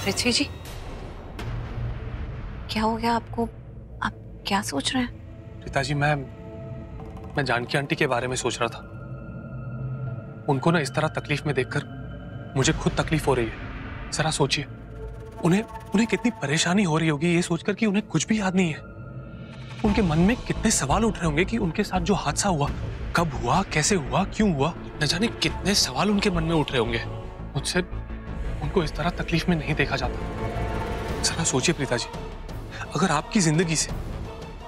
पृथ्वी जी, क्या हो गया आपको? आप क्या सोच रहे हैं? पिताजी, मैं जानकी आंटी के बारे में सोच रहा था। उनको ना इस तरह तकलीफ में देखकर मुझे खुद तकलीफ हो रही है। जरा सोचिए, उन्हें कितनी परेशानी हो रही होगी ये सोचकर कि उन्हें कुछ भी याद नहीं है। उनके मन में कितने सवाल उठ रहे होंगे कि उनके साथ जो हादसा हुआ, कब हुआ, कैसे हुआ, क्यों हुआ। न जाने कितने सवाल उनके मन में उठ रहे होंगे। मुझसे उनको इस तरह तकलीफ में नहीं देखा जाता। जरा सोचिए प्रीता जी, अगर आपकी जिंदगी से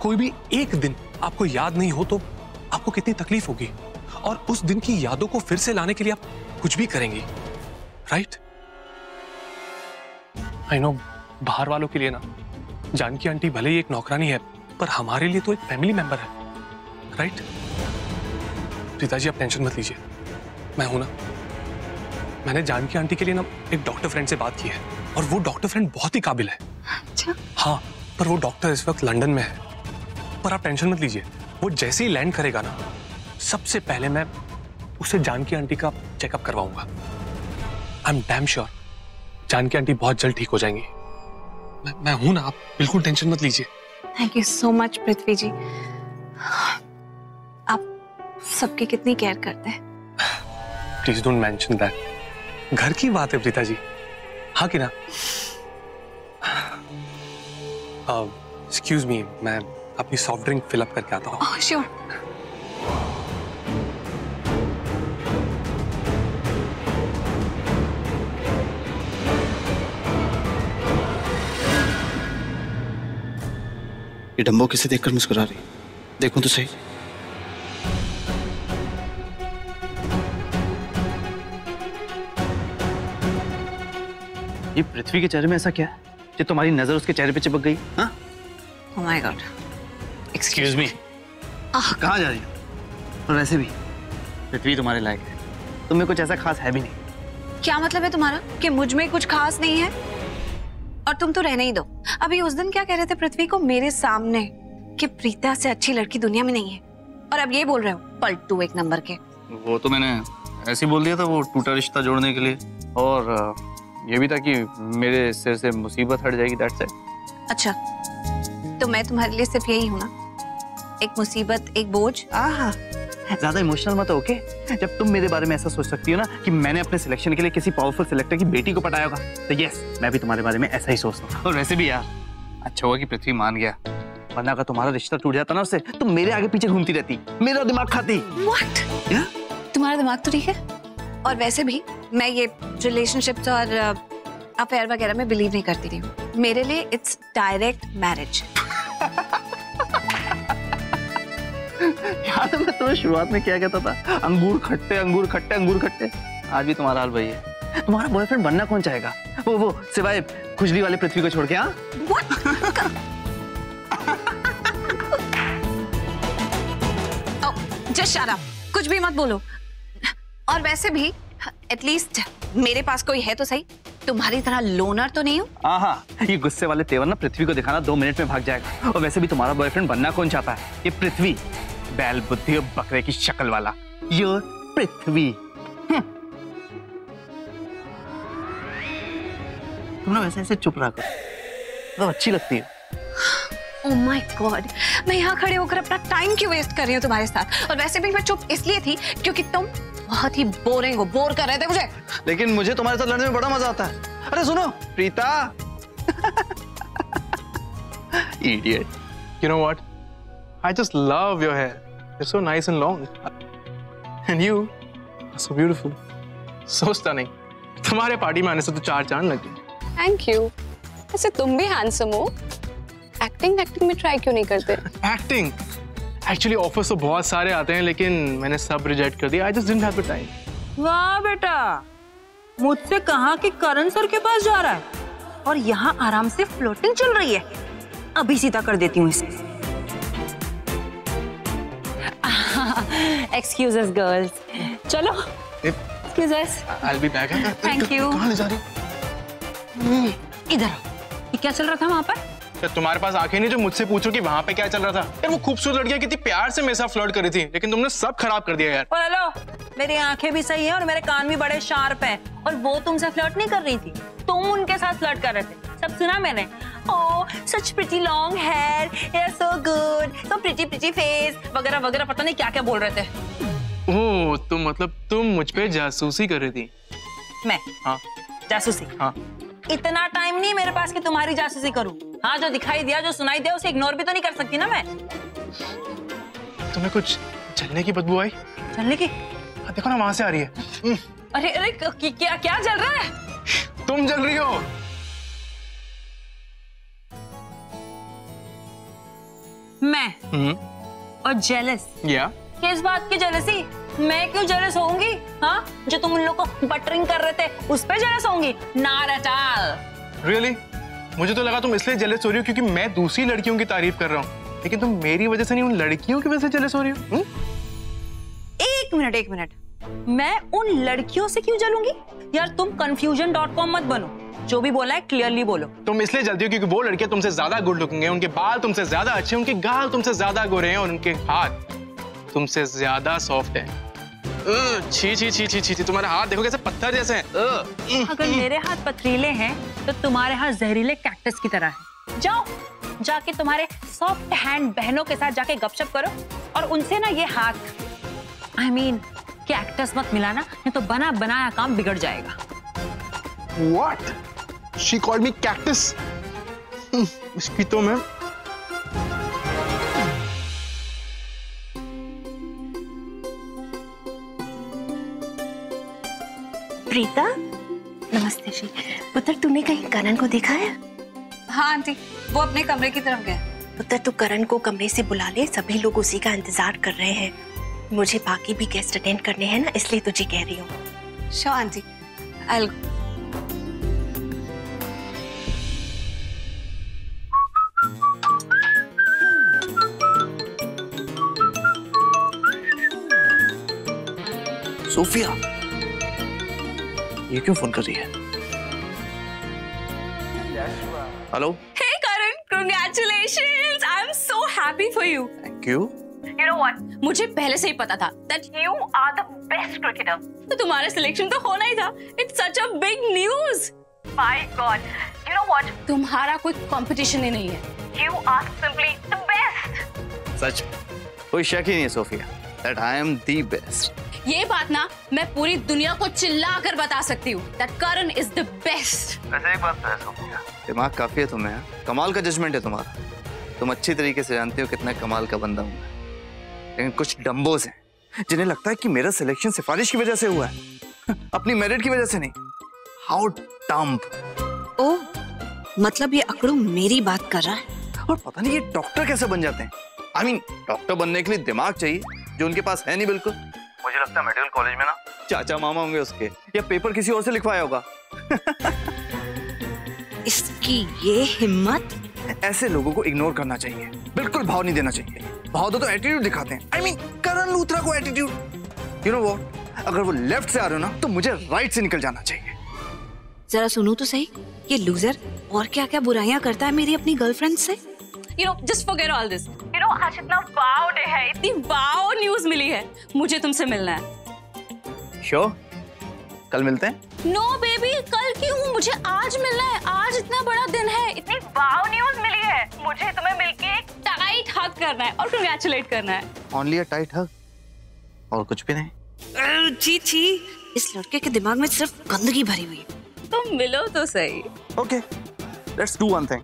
कोई भी एक दिन आपको याद नहीं हो तो आपको कितनी तकलीफ होगी, और उस दिन की यादों को फिर से लाने के लिए आप कुछ भी करेंगी, राइट? आई नो, बाहर वालों के लिए ना जानकी आंटी भले ही एक नौकरानी है, पर हमारे लिए तो एक फैमिली मेंबर है, राइट? प्रीता जी, आप टेंशन मत लीजिए, मैं हूं ना। मैंने जानकी आंटी के लिए ना एक डॉक्टर फ्रेंड से बात की है, और वो डॉक्टर फ्रेंड बहुत ही काबिल है। अच्छा? हाँ, पर वो डॉक्टर इस वक्त लंदन में है। पर आप टेंशन मत लीजिए, वो जैसे ही लैंड करेगा ना, सबसे पहले मैं उसे जानकी आंटी का चेकअप करवाऊंगा। I am damn sure Janaki aunty बहुत जल्द ठीक हो जाएंगी। मैं हूं ना, आप बिल्कुल टेंशन मत लीजिए। थैंक यू सो मच पृथ्वी जी, आप सबकी कितनी केयर करते हैं। Please don't mention that. घर की बात है प्रीता जी, हाँ कि ना? एक्सक्यूज मी, मैं अपनी सॉफ्ट ड्रिंक फिल अप करके आता हूँ। श्योर। ये डम्बो किसे देखकर मुस्कुरा रही? देखूं तो सही। ये पृथ्वी के चेहरे में ऐसा क्या है कि तुम्हारी नजर उसके चेहरे पे चिपक गई? हाँ? Oh my God. Excuse me, कहाँ जा रही हो? और वैसे भी पृथ्वी तुम्हारे लायक है, तुम्हें कुछ ऐसा खास है भी नहीं। क्या मतलब है तुम्हारा कि मुझ में कुछ खास नहीं है? और तुम तो रहने ही दो। अभी उस दिन क्या कह रहे थे पृथ्वी को मेरे सामने कि प्रीता से अच्छी लड़की दुनिया में नहीं है, और अब ये बोल रहे हो पलटू एक नंबर के। वो तो मैंने ऐसे ही बोल दिया था, वो टूटा रिश्ता जोड़ने के लिए, और ये भी था कि मेरे सिर से मुसीबत हट जाएगी, दैट्स इट। अच्छा, तो मैं तुम्हारे लिए सिर्फ यही हूँ ना, एक मुसीबत, एक बोझ। ज्यादा इमोशनल मत हो, ओके? जब तुम मेरे बारे में ऐसा सोच सकती हो ना कि मैंने अपने सिलेक्शन के लिए किसी पावरफुल सिलेक्टर की बेटी को पटाया होगा, तो यस, मैं भी तुम्हारे बारे में ऐसा ही सोचता हूँ। और वैसे भी यार, अच्छा हुआ कि पृथ्वी मान गया, वरना अगर तुम्हारा रिश्ता टूट जाता ना उससे, तो मेरे आगे पीछे घूमती रहती, मेरा दिमाग खाती। What? तुम्हारा दिमाग तो ठीक है, और वैसे भी मैं ये रिलेशनशिप्स और अफेयर वगैरह में बिलीव नहीं करती थी। मेरे लिए इट्स डायरेक्ट मैरिज। याद है मैं तुम्हें शुरुआत में क्या कहता था? अंगूर खट्टे, अंगूर खट्टे, अंगूर खट्टे। आज भी तुम्हारा हाल वही है। तुम्हारा बॉयफ्रेंड बनना कौन चाहेगा? वो सिवाय खुजली वाले पृथ्वी को छोड़ के। हाँ? जस्ट शट अप, कुछ भी मत बोलो। और वैसे भी एटलीस्ट मेरे पास कोई है तो सही, तुम्हारी तरह लोनर तो नहीं हूँ। हाँ, ये गुस्से वाले तेवर ना पृथ्वी को दिखाना 2 मिनट में भाग जाएगा। और वैसे भी तुम्हारा बॉयफ्रेंड बनना कौन चाहता है? ये पृथ्वी, बैल बुद्धि और बकरे की शक्ल वाला ये पृथ्वी। तुम ना वैसे ऐसे चुप रहा करो, तो अच्छी लगती है। Oh my God, मैं यहाँ खड़े होकर अपना टाइम क्यों वेस्ट कर रही हूँ तुम्हारे साथ? और वैसे भी मैं चुप इसलिए थी क्योंकि तुम बहुत ही बोरिंग हो, बोर कर रहे थे मुझे। लेकिन मुझे तुम्हारे साथ लड़ने में बड़ा मजा आता है। अरे सुनो Preeta. Idiot. You know what? I just love your hair. It's so nice and long. And you are so beautiful. So stunning. तुम्हारे पार्टी में आने से तो 4 चांद लग गए। Thank you. वैसे तुम भी हैंडसम हो। एक्टिंग में ट्राई क्यों नहीं करते? एक्टिंग एक्चुअली ऑफर्स तो बहुत सारे आते हैं, लेकिन मैंने सब रिजेक्ट कर दिया। I just didn't have the time. वाह बेटा, मुझसे कहा कि करण सर के पास जा रहा है और यहाँ आराम से फ्लोटिंग चल रही है। अभी सीधा कर देती हूँ इसे। एक्सक्यूज अस गर्ल्स, चलो। Excuse us. I'll be back. Thank you. कहाँ ले जा रही हो? इधर ये क्या चल रहा था वहाँ पर? क्या तुम्हारे पास आंखें नहीं जो मुझसे पूछो कि वहां पे क्या चल रहा था? यार वो खूबसूरत लड़कियां कितनी प्यार से मेरे साथ फ्लर्ट कर रही थी, लेकिन तुमने सब खराब कर दिया यार। हेलो, मेरी आंखें भी सही हैं और मेरे कान भी बड़े शार्प हैं, और वो तुमसे फ्लर्ट नहीं कर रही थी, तुम उनके साथ फ्लर्ट कर रहे थे। सब सुना मैंने। Oh such pretty long hair, you so good, so pretty face वगैरह वगैरह, पता नहीं क्या क्या बोल रहे थे। ओह तो मतलब तुम मुझ पे जासूसी कर रही थी? मैं? हाँ जासूसी? हाँ। इतना टाइम नहीं मेरे पास कि तुम्हारी जासूसी करूं। हाँ, जो दिखाई दिया, जो सुनाई दिया, उसे इग्नोर भी तो नहीं कर सकती ना मैं। तुम्हें कुछ जलने की बदबू आई? जलने की? देखो ना वहां से आ रही है। अरे अरे क्या क्या जल रहा है? तुम जल रही हो। मैं? और जेलस? या किस बात की जेलसी? मैं क्यों जेलस होऊंगी? हाँ, जो तुम उन लोगों को बटरिंग कर रहे थे उस पे जेलस होऊंगी? Not at all. रियली? मुझे तो लगा तुम इसलिए जेलस हो रही हो क्योंकि मैं दूसरी लड़कियों की तारीफ कर रहा हूँ, लेकिन तुम मेरी वजह से नहीं उन लड़कियों की वजह से जेलस हो रही हो। एक मिनट, मैं उन लड़कियों से क्यों जलूंगी? यार तुम confusion.com मत बनो, जो भी बोला है क्लियरली बोलो। तुम इसलिए जलती हो क्योंकि वो लड़कियां तुमसे ज्यादा गुड लुकिंग है, उनके बाल तुमसे ज्यादा अच्छे, उनके गाल तुमसे ज्यादा गोरे हैं और उनके हाथ तुमसे ज्यादा सॉफ्ट है। छी छी छी छी छी, तुम्हारे हाथ देखो कैसे पत्थर जैसे हैं। अगर मेरे हाथ पथरीले हैं तो तुम्हारे हाथ जहरीले कैक्टस की तरह हैं। जाओ जाके तुम्हारे सॉफ्ट हैंड बहनों के साथ जाके गपशप करो और उनसे ना ये हाथ कैक्टस मत मिलाना, नहीं तो बना बनाया काम बिगड़ जाएगा। What? She called me cactus. इसकी तो मैं प्रीता, नमस्ते जी। पुत्र तूने कहीं करण को देखा है? हाँ आंटी, वो अपने कमरे की तरफ गया। पुत्र तू करण को कमरे से बुला ले, सभी लोग उसी का इंतजार कर रहे हैं। मुझे बाकी भी गेस्ट अटेंड करने हैं ना, इसलिए तुझे कह रही हूँ। श्योर आंटी, I'll... सोफिया, ये क्यों फोन कर रही है? Hello. Hey Karan, congratulations! I'm so happy for you. Thank you. You know what? मुझे पहले से ही पता था that you are the best cricketer. तो तुम्हारा सिलेक्शन तो होना ही था. It's such a big news. My God, you know what? तुम्हारा कोई कंपटीशन ही नहीं है. You are simply the best. सच, कोई शक ही नहीं है Sophia that I am the best. ये बात ना मैं पूरी दुनिया को चिल्ला कर बता सकती हूँ that Karan is the best. वैसे एक बात तो है सोफिया, दिमाग काफी है तुम्हें, कमाल का जजमेंट है तुम्हारा। तुम अच्छी तरीके से जानती हो कितना कमाल का बंदा हूँ मैं। लेकिन कुछ डम्बोज हैं जिन्हें लगता है कि मेरा सिलेक्शन सिफारिश की वजह से हुआ है, अपनी मेरिट की वजह से नहीं। How dumb. ओह, मतलब ये अकड़ू मेरी बात कर रहा है। और पता नहीं ये डॉक्टर कैसे बन जाते हैं। I mean, डॉक्टर बनने के लिए दिमाग चाहिए जो उनके पास है नहीं बिल्कुल। मुझे लगता है मेडिकल कॉलेज में ना चाचा मामा होंगे उसके, या पेपर किसी और से लिखवाया होगा। इसकी ये हिम्मत। ऐसे लोगों को इग्नोर करना चाहिए, बिल्कुल भाव नहीं देना चाहिए। भाव दो तो एटीट्यूड दिखाते हैं। I mean, करण लूथरा को एटीट्यूड। You know what? अगर वो लेफ्ट से आ रहे हो ना तो मुझे राइट से निकल जाना चाहिए। जरा सुनो तो सही, ये लूजर और क्या क्या बुराइयां करता है मेरी अपनी गर्लफ्रेंड से। You know, just forget all this. You know, आज इतना वाव डे है, इतनी वाव न्यूज़ मिली है, मुझे तुमसे मिलना है। Sure? कल मिलते हैं? No baby, कल क्यों? मुझे आज मिलना है। आज इतना बड़ा दिन है, इतनी वाव न्यूज़ मिली है, मुझे तुम्हें मिलके एक टाइट हग करना है और कंग्रेचुलेट करना है। Only a tight hug? और कुछ भी नहीं? छी छी, इस लड़के के दिमाग में सिर्फ गंदगी भरी हुई है। तुम मिलो तो सही। Okay, let's do one thing.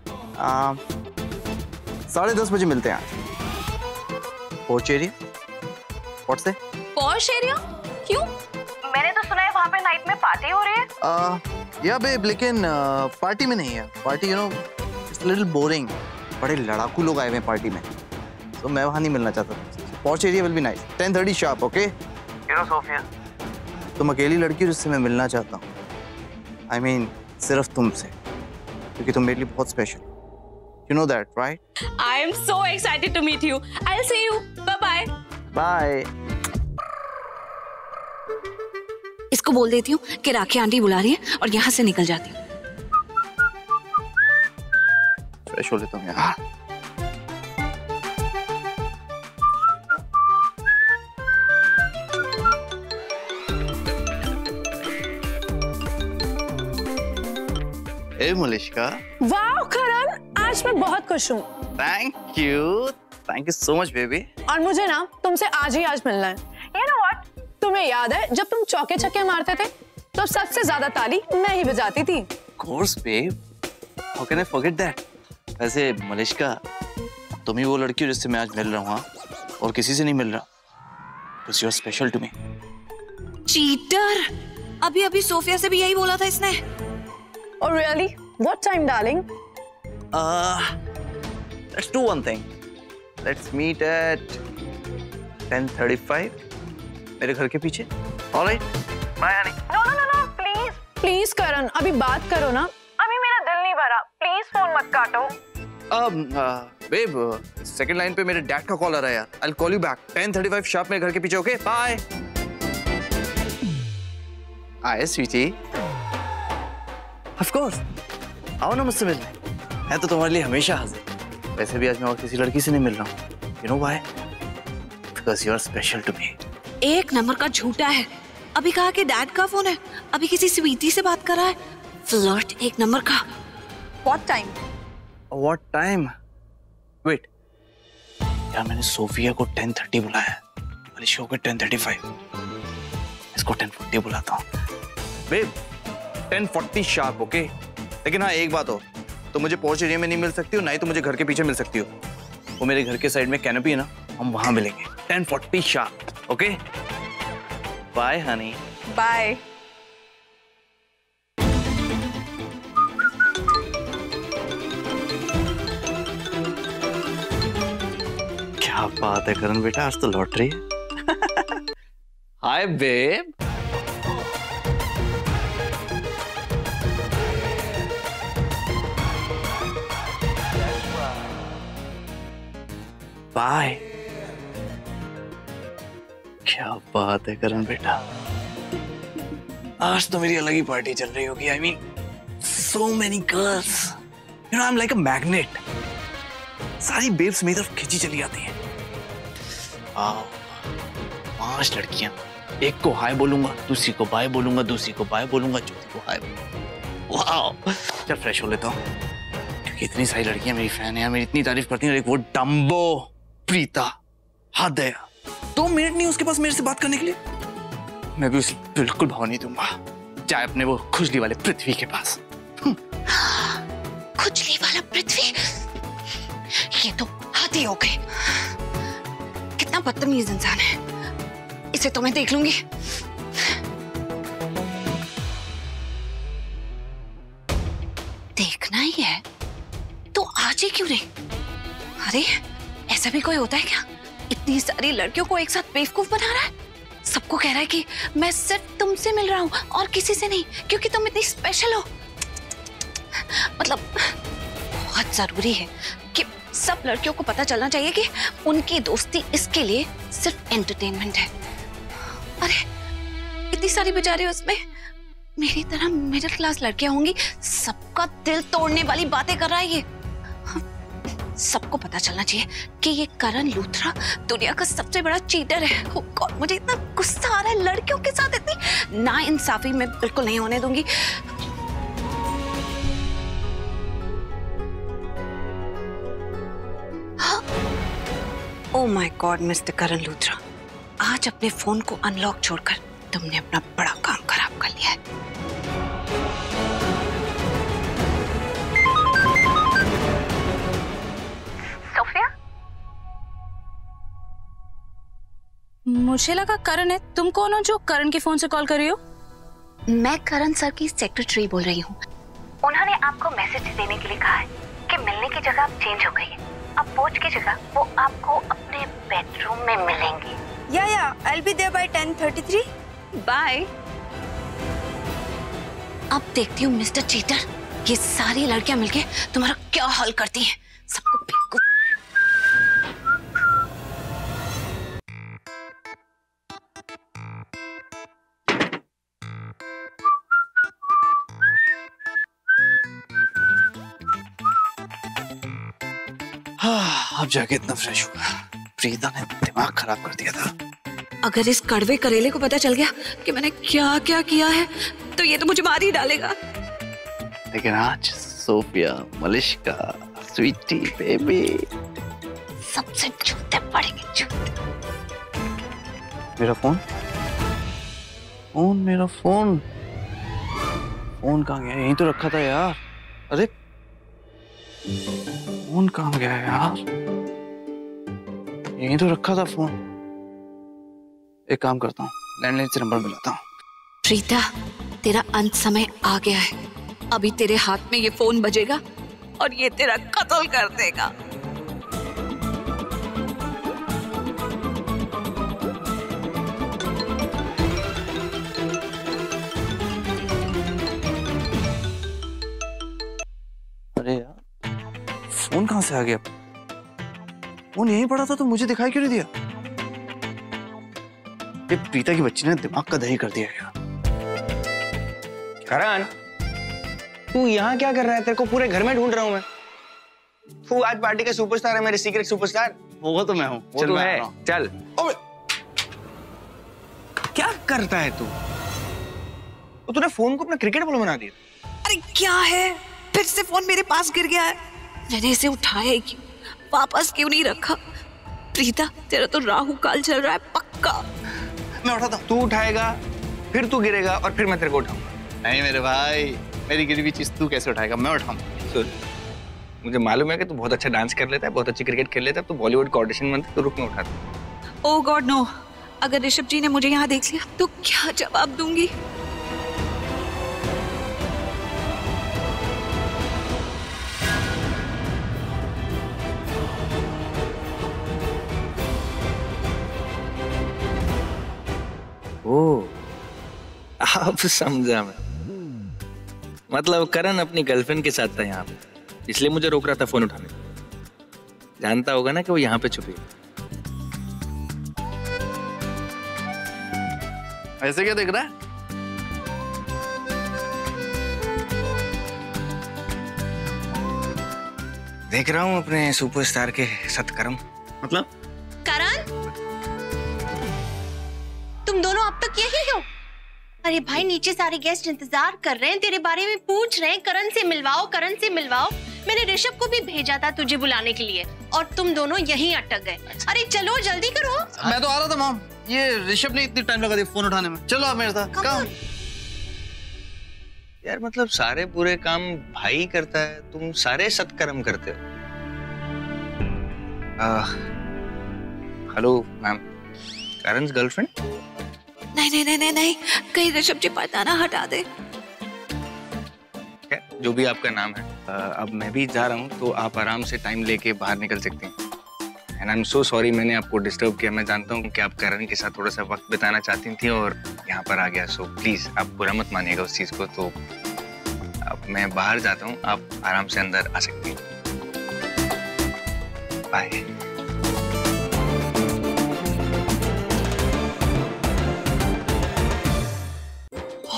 10:30 बजे मिलते हैं आज। Porch area? What's that? Posh area? क्यों? मैंने तो सुना है वहाँ पे नाइट में पार्टी हो रही है। या बेब, लेकिन पार्टी में नहीं है। Party you know it's little boring. बड़े लड़ाकू लोग आए हुए हैं पार्टी में, तो मैं वहाँ नहीं मिलना चाहता। Posh area will be nice. 10:30 sharp, okay? You know Sophia, तुम अकेली लड़की हो जिससे मैं मिलना चाहता हूँ। I mean, सिर्फ तुमसे, क्योंकि तुम मेरे लिए बहुत special. You know that, right? I am so excited to meet you. I'll see you. Bye bye. Bye. इसको बोल देती हूँ कि राखी आंटी बुला रही है और यहाँ से निकल जाती हूँ। फ्रेश हो लेता हूँ यार। ए मलिश्का, वाह करण, आज मैं बहुत खुश हूँ। Thank you so much baby. और मुझे ना तुमसे आज ही आज मिलना है। You know what? तुम्हें याद है जब तुम चौके छक्के मारते थे तो सबसे ज्यादा ताली मैं ही बजाती थी। Course babe, how can I forget that. वैसे मलिश्का, तुम ही वो लड़की हो जिससे मैं आज मिल रहा हूँ, हाँ? और किसी से नहीं मिल रहा। Because you're special to me. Cheater, अभी अभी सोफिया से भी यही बोला था इसने। Oh really? What time, darling? Let's do one thing. Let's meet at 10:35. मेरे घर के पीछे। All right? Bye, honey. No, please. Please करण, अभी बात करो ना। अभी मेरा दिल नहीं भरा। Please फोन मत काटो। Babe, second line पे मेरे डैड का कॉल आ रहा है यार। I'll call you back. 10:35 sharp मेरे घर के पीछे, okay? Bye. आए स्वीटी। Of course. आओ ना मुझसे मिलने। मैं तो तुम्हारे लिए हमेशा हाजिर। वैसे भी आज मैं और किसी लड़की से नहीं मिल रहा हूँ। You know why? Because you are special to me. एक नंबर का झूठा है। अभी कहा कि डैड का फोन है, अभी किसी स्वीटी से बात कर रहा है। फ्लर्ट एक नंबर का। What time? What time? Wait. यार मैंने सोफिया को 10:30 बुलाया है, मलिश्का को 10:35। इसको 10:40 बुलाता हूँ। Babe, 10:40 sharp, okay? लेकिन हाँ एक बात हो, तो मुझे पॉश एरिया में नहीं मिल सकती हो, ना ही तो मुझे घर के पीछे मिल सकती हो। वो मेरे घर के साइड में कैनोपी है ना, हम वहां मिलेंगे 10:40 sharp, okay? Bye honey. Bye. क्या बात है करण बेटा, आज तो लॉटरी है। Hi babe. बाय। क्या बात है करण बेटा, आज तो मेरी अलग ही पार्टी चल रही होगी। I mean so many girls, you know I am like a magnet. सारी बेब्स मेरी तरफ खींची चली आती हैं। 5 लड़कियां, एक को हाय बोलूंगा, दूसरी को बाय बोलूंगा, दूसरी को बाय बोलूंगा, चौथी को हाय बोलूंगा। वाह, चल फ्रेश हो लेता हूँ, क्योंकि इतनी सारी लड़कियां मेरी फैन है, मेरी इतनी तारीफ करती हैं। एक वो डम्बो प्रीता, हद है। 2 मिनट नहीं उसके पास मेरे से बात करने के लिए। मैं भी उसे बिल्कुल भाव नहीं दूंगा, चाहे अपने वो खुजली वाले पृथ्वी के पास। खुजली वाला पृथ्वी, ये तो हद ही हो गई। कितना बदतमीज इंसान है, इसे तो मैं देख लूंगी। देखना ही है तो आज ही क्यों नहीं? अरे ऐसा भी कोई होता है क्या, इतनी सारी लड़कियों को एक साथ बेवकूफ बना रहा है? सबको कह रहा है कि मैं सिर्फ तुमसे मिल रहा हूं और किसी से नहीं, क्योंकि तुम इतनी स्पेशल हो। मतलब बहुत जरूरी है कि सब लड़कियों को पता चलना चाहिए कि उनकी दोस्ती इसके लिए सिर्फ एंटरटेनमेंट है। अरे इतनी सारी बेचारी उसमें मेरी तरह मिडिल क्लास लड़कियां होंगी, सबका दिल तोड़ने वाली बातें कर रहा है ये। सबको पता चलना चाहिए कि ये करण लूथरा दुनिया का सबसे बड़ा चीटर है। Oh God, मुझे इतना गुस्सा आ रहा है, लड़कियों के साथ इतनी नाइंसाफी मैं बिल्कुल नहीं होने दूंगी। Oh my God, mister Karan Luthra, आज अपने फोन को अनलॉक छोड़कर तुमने अपना बड़ा काम खराब कर लिया है। सोफिया? मुझे लगा करण है। तुम कौन हो जो करण के फोन से कॉल कर रही हो? मैं करण सर की सेक्रेटरी बोल रही हूँ। उन्होंने आपको मैसेज देने के लिए कहा है कि मिलने की जगह अब चेंज हो गई है। अब पोच की जगह वो आपको अपने बेडरूम में मिलेंगे। या I'll be there by 10:33. Bye. अब देखती हूँ मिस्टर चीटर, ये सारी लड़कियां मिलके तुम्हारा क्या हाल करती हैं। सबको बेवकूफ। हाँ, अब जाके इतना फ्रेश हुआ। प्रीता ने दिमाग खराब कर दिया था। अगर इस कड़वे करेले को पता चल गया कि मैंने क्या क्या किया है तो ये तो मुझे मार ही डालेगा। लेकिन आज सोफिया, मलिश्का, स्वीटी बेबी सबसे जूते पड़ेंगे, जूते। मेरा फोन मेरा फोन कहाँ गया? यहीं तो रखा था यार। अरे फोन कहाँ गया यार? यहीं तो रखा था फोन। एक काम करता हूँ, लैंडलाइन से नंबर मिलाता हूँ। प्रीता, तेरा अंत समय आ गया है। अभी तेरे हाथ में ये फोन बजेगा और ये तेरा कत्ल कर देगा। अरे यार, फोन कहाँ से आ गया? फोन यहीं पड़ा था तो मुझे दिखाई क्यों नहीं दिया? ये प्रीता की बच्ची ने दिमाग का दही कर दिया यार। करण, तू यहाँ क्या कर रहा है? तेरे को पूरे घर में ढूंढ रहा हूँ मैं। तू आज पार्टी का सुपरस्टार है, मेरे सीक्रेट सुपरस्टार। वो तो मैं हूँ। वो तो है। चल। क्या करता है तू? तो तूने फोन को अपना क्रिकेट बॉल बना दिया। अरे क्या है, फिर से फोन मेरे पास गिर गया है। मैंने इसे उठाया ही क्यों, वापस क्यों नहीं रखा? प्रीता, तेरा तो राहु काल चल रहा है पक्का। मैं उठाता हूँ, तू उठाएगा, फिर तू गिरेगा और फिर मैं तेरे को उठाऊंगा। नहीं मेरे भाई, मेरी गिरी हुई चीज तू कैसे उठाएगा? मैं उठाऊंगा। सुन, मुझे मालूम है कि तू बहुत अच्छा डांस कर लेता है, बहुत अच्छी क्रिकेट खेल लेता है, तो बॉलीवुड का ऑडिशन बनता है, तो रुक, मैं उठाता। ओह गॉड नो, अगर ऋषभ जी ने मुझे यहाँ देख लिया तो क्या जवाब दूंगी? ओह, अब समझा मैं। मतलब करण अपनी गर्लफ्रेंड के साथ था यहाँ पे, इसलिए मुझे रोक रहा था फोन उठाने। जानता होगा ना कि वो यहाँ पे छुपी है। ऐसे क्या देख रहा है? देख रहा हूँ अपने सुपरस्टार के सत्कर्म। मतलब? करण, तुम दोनों अब तक यही हो? अरे भाई, नीचे सारे गेस्ट इंतजार कर रहे हैं, तेरे बारे में पूछ रहे हैं। करण से मिलवाओ, करण से मिलवाओ। मैंने ऋषभ को भी भेजा था तुझे बुलाने के लिए और तुम दोनों यहीं अटक गए। अरे चलो जल्दी करो। मैं तो आ रहा था मॉम, ये ऋषभ ने इतनी टाइम लगा दिया फोन उठाने में। चलो आप मेरे साथ। काम यार, मतलब सारे बुरे काम भाई करता है, तुम सारे सत्कर्म करते हो। Hello ma'am, Karan's girlfriend? नहीं, कहीं ऋषभ जी पता ना हटा दे। जो भी आपका नाम है, अब मैं भी जा रहा हूँ, तो आप आराम से टाइम लेके बाहर निकल सकते हैं। And I am so sorry, मैंने आपको डिस्टर्ब किया। मैं जानता हूँ कि आप करण के साथ थोड़ा सा वक्त बिताना चाहती थी और यहाँ पर आ गया। सो प्लीज आप बुरा मत मानिएगा उस चीज को। तो अब मैं बाहर जाता हूँ, आप आराम से अंदर आ सकती हैं। बाय।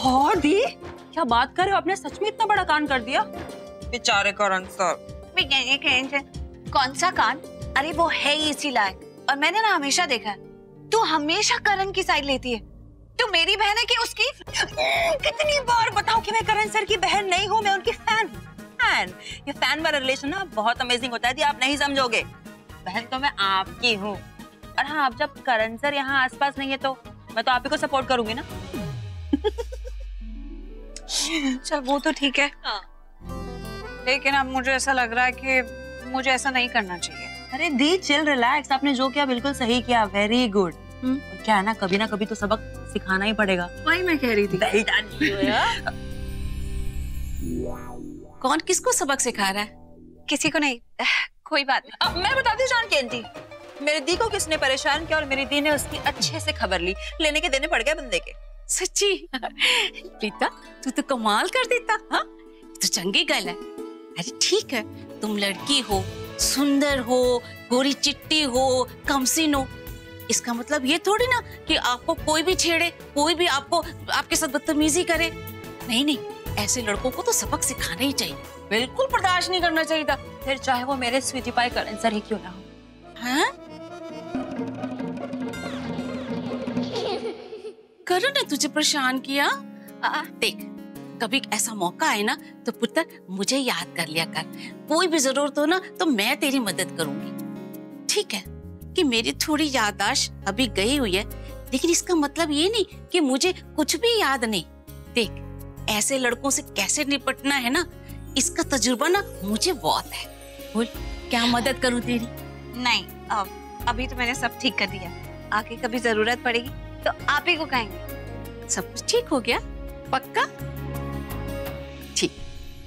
और दी, क्या बात कर रहे हो? आपने सच में इतना बड़ा कांड कर दिया? बेचारे करण सर। कौन सा कान? अरे वो है ही इसी लायक। और मैंने ना हमेशा देखा है, तू हमेशा करण की साइड लेती है। तू मेरी बहन है कि उसकी? कितनी बार बताऊं कि मैं करण सर की बहन नहीं हूँ, मैं उनकी फैन। ये फैन वाला रिलेशन ना बहुत अमेजिंग होता है दी, आप नहीं समझोगे। बहन तो मैं आपकी हूँ। और हाँ, अब जब करण सर यहाँ आसपास नहीं है तो मैं तो आप ही को सपोर्ट करूंगी ना। चल वो तो ठीक है, लेकिन अब मुझे ऐसा लग रहा है कि मुझे ऐसा नहीं करना चाहिए। अरे दी चिल, रिलैक्स। आपने जो किया बिल्कुल सही किया, वेरी गुड। और क्या है ना कभी तो सबक सिखाना ही पड़ेगा। वही मैं कह रही थी। कौन किसको सबक सिखा रहा है? किसी को नहीं, कोई बात नहीं। अब मैं बताती हूँ जानकी आंटी, मेरे दी को किसने परेशान किया और मेरी दी ने उसकी अच्छे से खबर ली। लेने के देने पड़ गए बंदे के। सच्ची? प्रीता, तू तो कमाल कर देता। हाँ, तो चंगी गल है। अरे ठीक है, तुम लड़की हो, सुंदर हो, गोरी चिट्टी हो, कमसीन हो, इसका मतलब ये थोड़ी ना कि आपको कोई भी छेड़े, कोई भी आपको आपके साथ बदतमीजी करे। नहीं, ऐसे लड़कों को तो सबक सिखाना ही चाहिए। बिल्कुल बर्दाश्त नहीं करना चाहिए था। फिर चाहे वो मेरे स्वीटी पाई करण सर ही क्यों ना हो। हाँ? करण ने तुझे परेशान किया? देख, कभी ऐसा मौका आए ना तो पुत्र मुझे याद कर लिया कर। कोई भी जरूरत हो ना तो मैं तेरी मदद करूंगी। ठीक है कि मेरी थोड़ी याददाश्त अभी गई हुई है, लेकिन इसका मतलब ये नहीं कि मुझे कुछ भी याद नहीं। देख, ऐसे लड़कों से कैसे निपटना है ना, इसका तजुर्बा ना मुझे बहुत है। बोल, क्या मदद करूं तेरी? नहीं, अभी तो मैंने सब ठीक कर दिया। आगे कभी जरूरत पड़ेगी तो आप ही को कहेंगे। सब कुछ ठीक हो गया? पक्का? ठीक,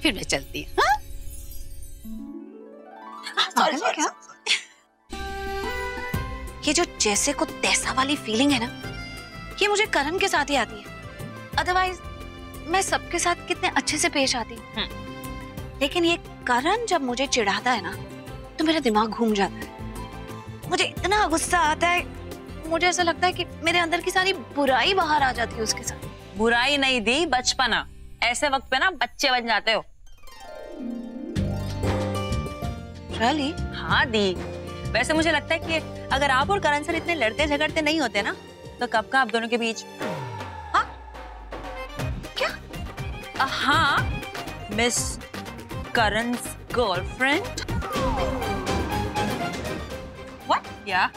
फिर मैं चलती हूँ। पागल है क्या? ये जो जैसे को तैसा वाली फीलिंग है ना, ये मुझे करण के साथ ही आती है। अदरवाइज मैं सबके साथ कितने अच्छे से पेश आती हूँ, लेकिन ये करण जब मुझे चिढ़ाता है ना तो मेरा दिमाग घूम जाता है। मुझे इतना गुस्सा आता है, मुझे ऐसा लगता है कि मेरे अंदर की सारी बुराई बाहर आ जाती है उसके साथ। बुराई नहीं दी, बचपना। ऐसे वक्त पे ना बच्चे बन जाते हो। रियली? हाँ दी। वैसे मुझे लगता है कि अगर आप और करण सर इतने लड़ते झगड़ते नहीं होते ना तो कब का आप दोनों के बीच। हाँ? क्या? हाँ, मिस करण's गर्लफ्रेंड। What? Yeah.